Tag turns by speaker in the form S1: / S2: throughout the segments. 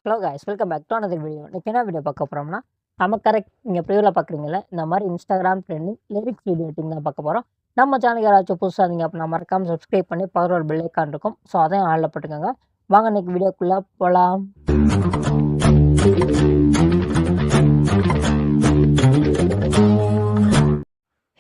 S1: Hello guys, welcome back to another video. இன்னைக்கு என்ன video பார்க்க போகிறோம்னா, நம்ம கரெக்ட் நீங்கள் ப்ரிவியூவில் பார்க்குறீங்களா, இந்த மாதிரி Instagram trending lyrics video editing தான் பார்க்க போகிறோம். நம்ம சேனலுக்கு யாராச்சும் புதுசாக இருந்தீங்க அப்படின்னா மறக்காமல் சப்ஸ்கிரைப் பண்ணி பவர் ஒரு பெல் ஐக்கான் இருக்கும். ஸோ அதையும் ஆளில் போட்டுக்கோங்க. வாங்க இன்னைக்கு வீடியோக்குள்ளே போகலாம்.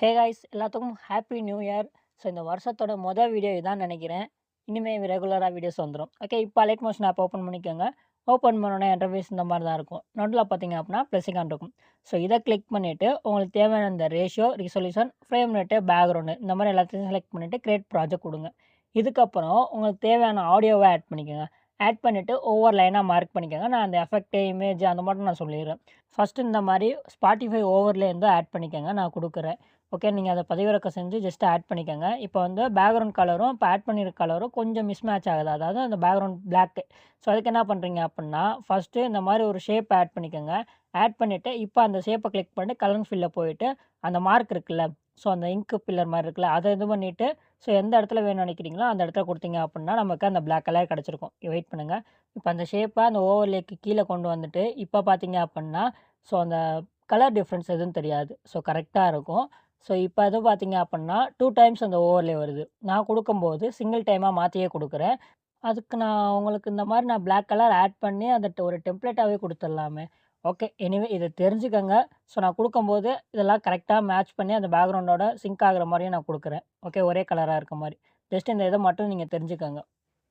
S1: ஹே காய்ஸ், எல்லாத்துக்கும் ஹாப்பி நியூ இயர். ஸோ இந்த வருஷத்தோட மொதல் வீடியோ இதான் நினைக்கிறேன். இனிமேல் ரெகுலராக வீடியோஸ் வந்துடும். ஓகே, இப்போ அலைட் மோஷன் ஆப் ஓப்பன் பண்ணிக்கோங்க. ஓப்பன் பண்ணோன்னே இன்டர்ஃபேஸ் இந்த மாதிரி தான் இருக்கும். நோட்டில் பார்த்தீங்க அப்படின்னா ப்ளஸ்ஸிக்கான் இருக்கும். ஸோ இதை கிளிக் பண்ணிவிட்டு உங்களுக்கு தேவையான இந்த ratio, resolution, frame rate, background இந்த மாதிரி எல்லாத்தையும் செலக்ட் பண்ணிவிட்டு கிரியேட் ப்ராஜெக்ட் கொடுங்க. இதுக்கப்புறம் உங்களுக்கு தேவையான ஆடியோவை ஆட் பண்ணிக்கோங்க. ஆட் பண்ணிவிட்டு ஒவ்வொரு லைனாக மார்க் பண்ணிக்கோங்க. நான் அந்த எஃபெக்ட்டு, இமேஜ் அந்த மட்டும் நான் சொல்லிடுறேன். ஃபஸ்ட்டு இந்த மாதிரி ஸ்பாட்டிஃபை ஓவர்லேருந்து ஆட் பண்ணிக்கோங்க. நான் கொடுக்குறேன். ஓகே, நீங்கள் அதை பதிவிறக்கம் செஞ்சு ஜஸ்ட் ஆட் பண்ணிக்கோங்க. இப்போ வந்து பேக்ரவுண்ட் கலரும் இப்போ ஆட் பண்ணியிருக்க கலரும் கொஞ்சம் மிஸ்மேட்ச் ஆகுது. அதாவது அந்த பேக்ரவுண்ட் பிளாக்கு. ஸோ அதுக்கு என்ன பண்ணுறீங்க அப்படின்னா, ஃபஸ்ட்டு இந்த மாதிரி ஒரு ஷேப் ஆட் பண்ணிக்கோங்க. ஆட் பண்ணிவிட்டு இப்போ அந்த ஷேப்பை கிளிக் பண்ணிட்டு கலர் ஃபில்லில் போயிட்டு அந்த மார்க் இருக்குல்ல, ஸோ அந்த இங்கு பில்லர் மாதிரி இருக்குல்ல, அதை இது பண்ணிவிட்டு ஸோ எந்த இடத்துல வேணும்னு நினைக்கிறீங்களோ அந்த இடத்துல கொடுத்தீங்க அப்படின்னா நமக்கு அந்த பிளாக் கலர் கிடச்சிருக்கும். வெயிட் பண்ணுங்கள். இப்போ அந்த ஷேப்பை அந்த ஓவர்லேக்கு கீழே கொண்டு வந்துட்டு இப்போ பார்த்தீங்க அப்படின்னா ஸோ அந்த கலர் டிஃப்ரென்ஸ் எதுவும் தெரியாது. ஸோ கரெக்டாக இருக்கும். ஸோ இப்போ அது பார்த்தீங்க அப்படின்னா 2 டைம்ஸ் அந்த ஓவர்லே வருது. நான் கொடுக்கும்போது சிங்கிள் டைமாக மாற்றியே கொடுக்குறேன். அதுக்கு நான் உங்களுக்கு இந்த மாதிரி நான் பிளாக் கலர் ஆட் பண்ணி அதை ஒரு டெம்ப்ளேட்டாகவே கொடுத்துடலாமே. ஓகே, எனிவே இதை தெரிஞ்சுக்கங்க. ஸோ நான் கொடுக்கும்போது இதெல்லாம் கரெக்டாக மேட்ச் பண்ணி அந்த பேக்ரவுண்டோட சிங்க் ஆகிற மாதிரியும் நான் கொடுக்குறேன். ஓகே, ஒரே கலராக இருக்க மாதிரி. ஜஸ்ட் இந்த இதை மட்டும் நீங்கள் தெரிஞ்சுக்கங்க.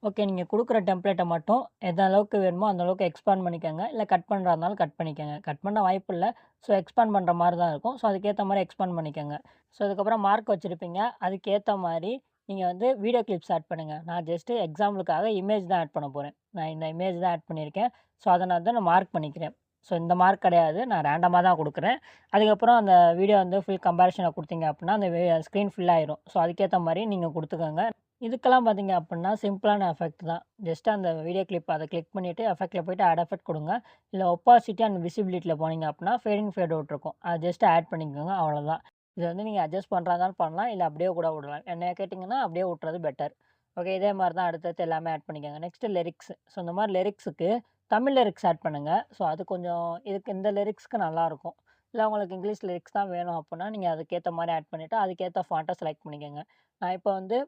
S1: ஓகே, நீங்கள் கொடுக்குற டெம்ப்ளேட்டை மட்டும் எந்த அளவுக்கு வேணுமோ அந்த அளவுக்கு எக்ஸ்பேண்ட் பண்ணிக்கோங்க. இல்லை கட் பண்ணுறா இருந்தாலும் கட் பண்ணிக்கோங்க. கட் பண்ண வாய்ப்பு இல்லை. ஸோ எக்ஸ்பேண்ட் பண்ணுற மாதிரி தான் இருக்கும். ஸோ அதுக்கேற்ற மாதிரி எக்ஸ்பேண்ட் பண்ணிக்கோங்க. ஸோ அதுக்கப்புறம் மார்க் வச்சுருப்பீங்க. அதுக்கேற்ற மாதிரி நீங்கள் வந்து வீடியோ கிளிப்ஸ் ஆட் பண்ணுங்கள். நான் ஜஸ்ட்டு எக்ஸாம்பிளுக்காக இமேஜ் தான் ஆட் பண்ண போகிறேன். நான் இந்த இமேஜ் தான் ஆட் பண்ணியிருக்கேன். ஸோ அதை நான் மார்க் பண்ணிக்கிறேன். ஸோ இந்த மார்க் கிடையாது, நான் ரேண்டமாக தான் கொடுக்குறேன். அதுக்கப்புறம் அந்த வீடியோ வந்து ஃபுல் கம்பேரிஷனை கொடுத்தீங்க அப்படின்னா அந்த ஸ்க்ரீன் ஃபுல் ஆயிரும். ஸோ அதுக்கேற்ற மாதிரி நீங்கள் கொடுத்துக்கோங்க. இதுக்கெல்லாம் பார்த்தீங்க அப்படின்னா சிம்பிளான எஃபெக்ட் தான். ஜஸ்ட் அந்த வீடியோ கிளிப் அதை கிளிக் பண்ணிவிட்டு எஃபெக்ட்டில் போய்ட்டு ஆட் எஃபெக்ட் கொடுங்க. இல்லை ஒப்பாசிட்டி அண்ட் விசிபிலிட்டியில் போனீங்க அப்படின்னா ஃபேட் இன் ஃபேட் அவுட் இருக்கும். அதை ஜஸ்ட் ஆட் பண்ணிக்கோங்க, அவ்வளோதான். இதை வந்து நீங்கள் அட்ஜஸ்ட் பண்ணுறதாலும் பண்ணலாம், இல்லை அப்படியே கூட விடலாம். என்ன கேட்டிங்கன்னா அப்படியே விட்றது பெட்டர். ஓகே, இதே மாதிரி தான் அடுத்தடுத்து எல்லாமே ஆட் பண்ணிக்கோங்க. Next lyrics. ஸோ இந்த மாதிரி லிரிக்ஸுக்கு தமிழ் லிரிக்ஸ் ஆட் பண்ணுங்கள். ஸோ அது கொஞ்சம் இதுக்கு இந்த லிரிக்ஸ்க்கு நல்லாயிருக்கும். இல்லை உங்களுக்கு இங்கிலீஷ் லிரிக்ஸ் தான் வேணும் அப்படின்னா நீங்கள் அதுக்கேற்ற மாதிரி ஆட் பண்ணிவிட்டு அதுக்கேற்ற ஃபாண்ட்டை செலக்ட் பண்ணிக்கோங்க. நான் இப்போ வந்து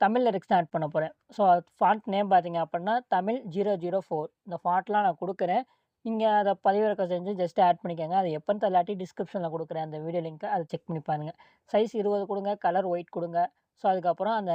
S1: தமிழ் லிரிக்ஸ் தான் ஆட் பண்ண போகிறேன். ஸோ ஃபாண்ட் நேம் பார்த்தீங்க அப்படின்னா தமிழ் 004. இந்த ஃபாண்ட்லாம் நான் கொடுக்குறேன். நீங்கள் அதை பதிவிறக்கம் செஞ்சு ஜஸ்ட் ஆட் பண்ணிக்கோங்க. அது எப்போன்னு தெரியலாட்டி டிஸ்கிரிப்ஷனில் கொடுக்குறேன் அந்த வீடியோ லிங்க்கை, அதை செக் பண்ணி பாருங்கள். சைஸ் 20 கொடுங்க, கலர் ஒயிட் கொடுங்க. ஸோ அதுக்கப்புறம் அந்த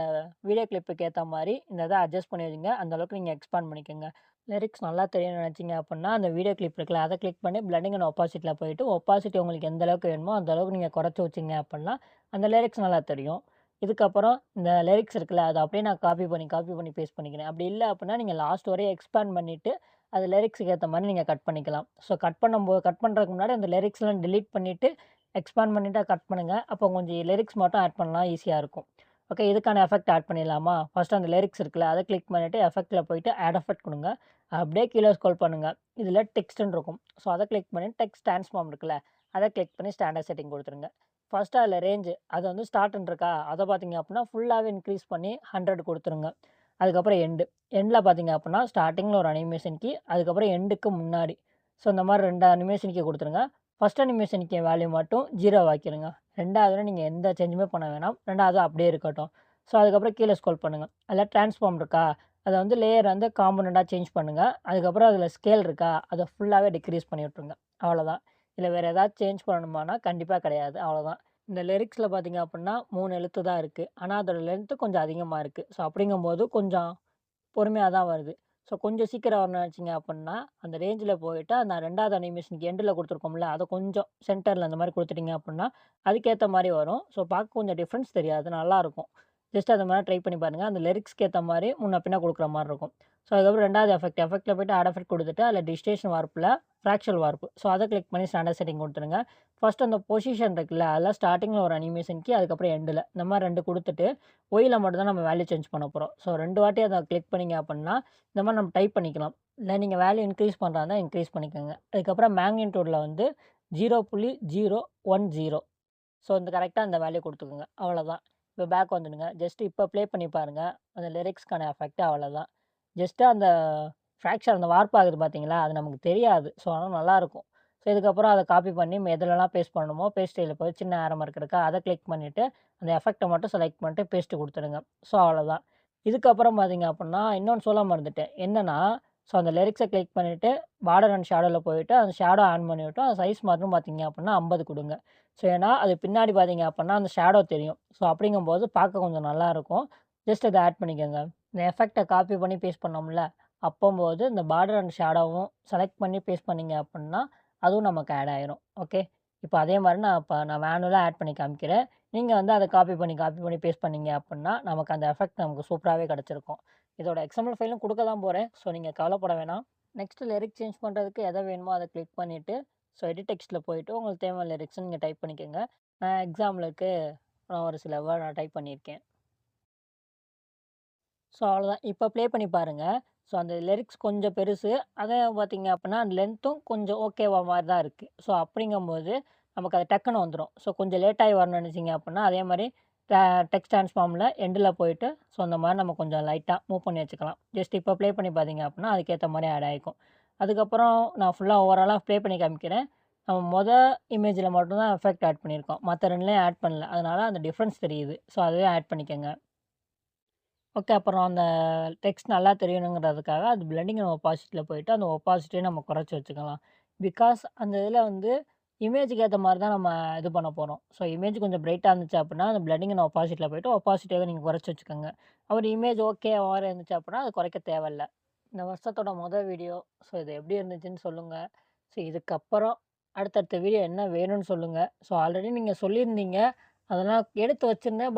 S1: வீடியோ கிளிப்புக்கு ஏற்ற மாதிரி இந்த இதை அட்ஜஸ்ட் பண்ணி வச்சுங்க. அந்தளவுக்கு நீங்கள் எக்ஸ்பேண்ட் பண்ணிக்கோங்க. லிரிக்ஸ் நல்லா தெரியும்னு நினச்சிங்க அப்படின்னா அந்த வீடியோ கிளிப் இருக்குல்ல, அதை கிளிக் பண்ணி பிளண்டிங் அண்ட் ஒப்பாசிட்டியில் போயிட்டு ஒப்பாசிட்டி உங்களுக்கு எந்த அளவுக்கு வேணுமோ அந்த அளவுக்கு நீங்கள் குறைச்சி வச்சிங்க அப்படின்னா அந்த லிரிக்ஸ் நல்லா தெரியும். இதுக்கப்புறம் இந்த லிரிக்ஸ் இருக்குல்ல, அதை அப்படியே நான் காப்பி பண்ணி பேஸ்ட் பண்ணிக்கிறேன். அப்படி இல்லை அப்படின்னா நீங்கள் லாஸ்ட் வரையும் எக்ஸ்பேண்ட் பண்ணிவிட்டு அது லிரிக்ஸுக்கு ஏற்ற மாதிரி நீங்கள் கட் பண்ணிக்கலாம். ஸோ கட் பண்ணுறதுக்கு முன்னாடி அந்த லிரிக்ஸ்லாம் டெலீட் பண்ணிவிட்டு எக்ஸ்பேண்ட் பண்ணிவிட்டு கட் பண்ணுங்கள். அப்போ கொஞ்சம் லிரிக்ஸ் மட்டும் ஆட் பண்ணலாம், ஈஸியாக இருக்கும். ஓகே, இதுக்கான எஃபெக்ட் ஆட் பண்ணிடலாமா? ஃபஸ்ட்டு அந்த லிரிக்ஸ் இருக்குல்ல, அதை கிளிக் பண்ணிவிட்டு எஃபெக்ட்டில் போயிட்டு ஆட் எஃபெக்ட் கொடுங்க. அப்படியே கீழே ஸ்க்ரோல் பண்ணுங்கள். இதில் டெக்ஸ்ட்டுன்னு இருக்கும். ஸோ அதை கிளிக் பண்ணி டெக்ஸ்ட் டிரான்ஸ்ஃபார்ம் இருக்குல்ல, அதை கிளிக் பண்ணி ஸ்டாண்டர்ட் செட்டிங் கொடுத்துருங்க. ஃபஸ்ட்டு அதில் ரேஞ்சு அது வந்து ஸ்டார்ட்ன்னு இருக்கா, அதை பார்த்தீங்க அப்படின்னா ஃபுல்லாகவே இன்க்ரீஸ் பண்ணி 100 கொடுத்துருங்க. அதுக்கப்புறம் எண்டில் பார்த்தீங்க அப்படின்னா ஸ்டார்டிங்கில் ஒரு அனிமேஷன் கீ, அதுக்கப்புறம் எண்டுக்கு முன்னாடி. ஸோ இந்த மாதிரி 2 அனிமேஷன் கீ கொடுத்துருங்க. ஃபஸ்ட் அனிமேஷன் கீ வேல்யூ மட்டும் 0 ஆக்கிடுங்க. 2வதுல நீங்கள் எந்த சேஞ்சுமே பண்ண வேணாம். 2வது அப்படியே இருக்கட்டும். ஸோ அதுக்கப்புறம் கீழே ஸ்க்ரோல் பண்ணுங்கள். அதில் டிரான்ஸ்ஃபார்ம் இருக்கா, அதை வந்து லேயர் வந்து காம்பனண்ட்டாக சேஞ்ச் பண்ணுங்கள். அதுக்கப்புறம் அதில் ஸ்கேல் இருக்கா, அதை ஃபுல்லாகவே டிக்ரீஸ் பண்ணி விட்ருங்க. அவ்வளோதான். இல்லை வேறு ஏதாவது சேஞ்ச் பண்ணணுமானா கண்டிப்பாக கிடையாது, அவ்வளோதான். இந்த லிரிக்ஸில் பார்த்தீங்க அப்படின்னா 3 எழுத்து தான் இருக்குது. ஆனால் அதோட லென்த்து கொஞ்சம் அதிகமாக இருக்குது. ஸோ அப்படிங்கும்போது கொஞ்சம் பொறுமையாக தான் வருது. ஸோ கொஞ்சம் சீக்கிரம் வரணும்னு நினச்சிங்க அப்படின்னா அந்த ரேஞ்சில் போயிட்டு அந்த 2வது அனிமேஷனுக்கு எண்டில் கொடுத்துருக்கோம்ல, அதை கொஞ்சம் சென்டரில் அந்த மாதிரி கொடுத்துட்டீங்க அப்படின்னா அதுக்கேற்ற மாதிரி வரும். ஸோ பார்க்க கொஞ்சம் டிஃப்ரென்ஸ் தெரியாது, நல்லாயிருக்கும். ஜஸ்ட் அது மாதிரி ட்ரை பண்ணி பாருங்கள். அந்த லிரிக்ஸ்க்கு ஏற்ற மாதிரி முன்ன பின்ன கொடுக்குற மாதிரி இருக்கும். ஸோ அதுக்கப்புறம் 2வது எஃபெக்ட்டில் போய்ட்டு ஆட் எஃபெக்ட் கொடுத்துட்டு அதில் டிஸ்டேஷன் வார்ப்பில் ஃப்ராக்ஷனல் வார்ப்பு. ஸோ அதை கிளிக் பண்ணி ஸ்டாண்டர்ட் செட்டிங் கொடுத்துருங்க. ஃபஸ்ட் அந்த பொசிஷன் இருக்குல்ல, அதில் ஸ்டார்டிங்கில் ஒரு அனிமேஷன் கீ, அதுக்கப்புறம் எண்டில் இந்த மாதிரி 2 கொடுத்துட்டு ஒயில் மட்டும் தான் நம்ம வேல்யூ சேஞ்ச் பண்ண போகிறோம். ஸோ 2 வாட்டி அதை கிளிக் பண்ணிங்க அப்படின்னா இந்த மாதிரி நம்ம டைப் பண்ணிக்கலாம். இல்லை நீங்கள் வேல்யூ இன்க்ரீஸ் பண்ணுறதா இருந்தால் இன்க்ரீஸ் பண்ணிக்கோங்க. அதுக்கப்புறம் மேக்னிடியூடில் வந்து 0.010. ஸோ இந்த கரெக்டாக அந்த வேல்யூ கொடுத்துக்கோங்க, அவ்வளோதான். இப்போ பேக் வந்துடுங்க. ஜஸ்ட் இப்போ ப்ளே பண்ணி பாருங்கள். அந்த லிரிக்ஸ்க்கான எஃபெக்ட் அவ்வளோதான். ஜஸ்ட்டு அந்த ஃப்ராக்சர் அந்த வார்ப் ஆகுது பார்த்தீங்களா, அது நமக்கு தெரியாது. ஸோ அதனால நல்லாயிருக்கும். ஸோ இதுக்கப்புறம் அத காப்பி பண்ணி எதுலலாம் பேஸ்ட் பண்ணணுமோ, பேஸ்ட் ஸ்டைல்ல போய் சின்ன ஆரோ மார்க் இருக்கா, அத கிளிக் பண்ணிட்டு, அந்த எஃபெக்ட்ட மட்டும் செலக்ட் பண்ணிட்டு பேஸ்ட் குடுத்துடுங்க. ஸோ அவ்வளோதான். இதுக்கப்புறம் பார்த்தீங்க அப்புட்னா, இன்னொன்னு சொல்ல மறந்துட்டேன். என்னன்னா, ஸோ அந்த லிரிக்ஸ கிளிக் பண்ணிட்டு, பார்டர் அண்ட் ஷேடோல போயிட்டு, அந்த ஷேடோ ஆன் பண்ணி விட்டு, அந்த சைஸ் மட்டும் பார்த்தீங்க அப்புட்னா 50 குடுங்க. ஸோ ஏன்னா, அது பின்னாடி பார்த்தீங்க அப்புட்னா, அந்த ஷேடோ தெரியும். ஸோ அப்படிங்கும்போது பார்க்க கொஞ்சம் நல்லாயிருக்கும். ஜஸ்ட் அத ஆட் பண்ணிக்கங்க. இந்த எஃபெக்ட்ட காப்பி பண்ணி பேஸ்ட் பண்ணோம்ல, அப்பம்போது இந்த பார்டர் அண்ட் ஷேடோவும் செலக்ட் பண்ணி பேஸ்ட் பண்ணீங்க அப்புட்னா, அதுவும் நமக்கு ஆட் ஆயிரும். ஓகே. இப்ப அதே மாரி நான் மேனுவலா ஆட் பண்ணி காமிக்கிறேன். நீங்க வந்து அத காப்பி பண்ணி பேஸ்ட் பண்ணீங்க அப்புட்னா, நமக்கு அந்த எஃபெக்ட் நமக்கு சூப்பராவே கிடைச்சிருக்கும். இதோட எக்ஸ்எம்எல் ஃபைலும் குடுக்க தான் போறேன். ஸோ நீங்க கவலைப்பட வேணாம். நெக்ஸ்ட் லிரிக் சேஞ்ச் பண்றதுக்கு எத வேணுமோ அத கிளிக் பண்ணிட்டு, ஸோ எடிட் டெக்ஸ்ட்ல போயிட்டு உங்களுக்கு தேவையான லிரிக்ஸ நீங்க டைப் பண்ணிக்கங்க. நான் எக்ஸாம்பிளுக்கு ஒரு சில வேர்ட் நான் டைப் பண்ணியிருக்கேன். ஸோ அவ்வளோதான். இப்ப ப்ளே பண்ணி பாருங்க. ஸோ அந்த லிரிக்ஸ் கொஞ்சம் பெருசு. அதே பார்த்தீங்க அப்புட்னா, லென்த்தும் கொஞ்சம் ஓகேவா மாரி தான் இருக்கு. ஸோ அப்படிங்கும்போது, நமக்கு அது டக்குனு வந்துரும். ஸோ கொஞ்சம் லேட்டாகி வரணும்னு நெனச்சீங்க அப்புட்னா, அதே மாரி ட டெக்ஸ்ட் ட்ரான்ஸ்ஃபார்ம்ல எண்டுல போயிட்டு, ஸோ அந்த மாரி நம்ம கொஞ்சம் லைட்டா மூவ் பண்ணி வச்சுக்கலாம். ஜஸ்ட் இப்ப ப்ளே பண்ணி பார்த்தீங்க அப்புட்னா, அதுக்கேத்த மாரி ஆட் ஆயிக்கும். அதுக்கப்புறம் நான் ஃபுல்லா ஓவராலா ப்ளே பண்ணி காமிக்கிறேன். நம்ம இமேஜ்ல மட்டும் தான் எஃபெக்ட் ஆட் பண்ணியிருக்கோம். மத்த 2லயும் ஆட் பண்ணல. அதனால அந்த டிஃபரன்ஸ் தெரியுது. ஸோ அதுவே ஆட் பண்ணிக்கங்க. ஓகே. அப்புறம் அந்த டெக்ஸ்ட் நல்லா தெரியணுங்கிறதுக்காக, அது பிளெண்டிங் அண்ட் ஒப்பாசிட்டில போயிட்டு, அந்த ஒப்பாசிட்டிய நம்ம குறைச்சு வச்சுக்கலாம். பிகாஸ் அந்த இதில வந்து இமேஜுக்கு ஏத்த மாரி தான் நம்ம இது பண்ண போறோம். ஸோ இமேஜ் கொஞ்சம் பிரைட்டா இருந்துச்சு அப்புட்னா, அந்த பிளெண்டிங் அண்ட் ஒப்பாசிட்டில போயிட்டு, ஒப்பாசிட்டிய நீங்க குறைச்சு வச்சுக்கோங்க. அப்புறம் இமேஜ் ஓகே மாரி இருந்துச்சு அப்புட்னா, அது குறைக்க தேவையில்ல. இந்த வருஷத்தோட வீடியோ. ஸோ இது எப்படி இருந்துச்சுன்னு சொல்லுங்க. ஸோ இதுக்கப்புறம் அடுத்தடுத்த வீடியோ என்ன வேணும்னு சொல்லுங்க. ஸோ ஆல்ரெடி நீங்க சொல்லியிருந்தீங்க. அதெல்லாம் எடுத்து வச்சிருந்தேன்.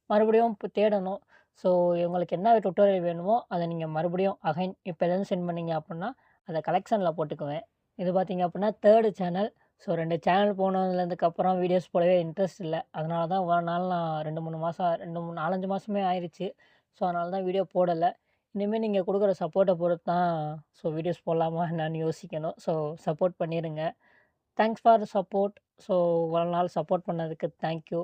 S1: மறுபடியும் இப்ப தேடணும். ஸோ உங்களுக்கு என்ன டுட்டோரியல் வேணுமோ, அத நீங்க மறுபடியும் அகைன் இப்பலேருந்து சென்ட் பண்ணீங்க அப்புட்னா, அத கலெக்ஷன்ல போட்டுக்குவேன். இது பார்த்தீங்க அப்புட்னா 3 சேனல். ஸோ 2 சேனல் போனதுலேருந்துக்கப்புறம் வீடியோஸ் போடவே இன்ட்ரெஸ்ட் இல்ல. அதனால தான் இவ்வளோ நாள் நான் 2, 3 மாசம் 2, 3 4, 5 மாசமே ஆயிருச்சு. ஸோ அதனால தான் வீடியோ போடல. இனிமே நீங்க குடுக்குற சப்போர்ட்ட பொறுத்து தான் ஸோ வீடியோஸ் போடலாமா என்னான்னு யோசிக்கணும். ஸோ சப்போர்ட் பண்ணிருங்க. Thanks for support. ஸோ இவ்வளோ நாள் சப்போர்ட் பண்ணதுக்கு தேங்க் யூ.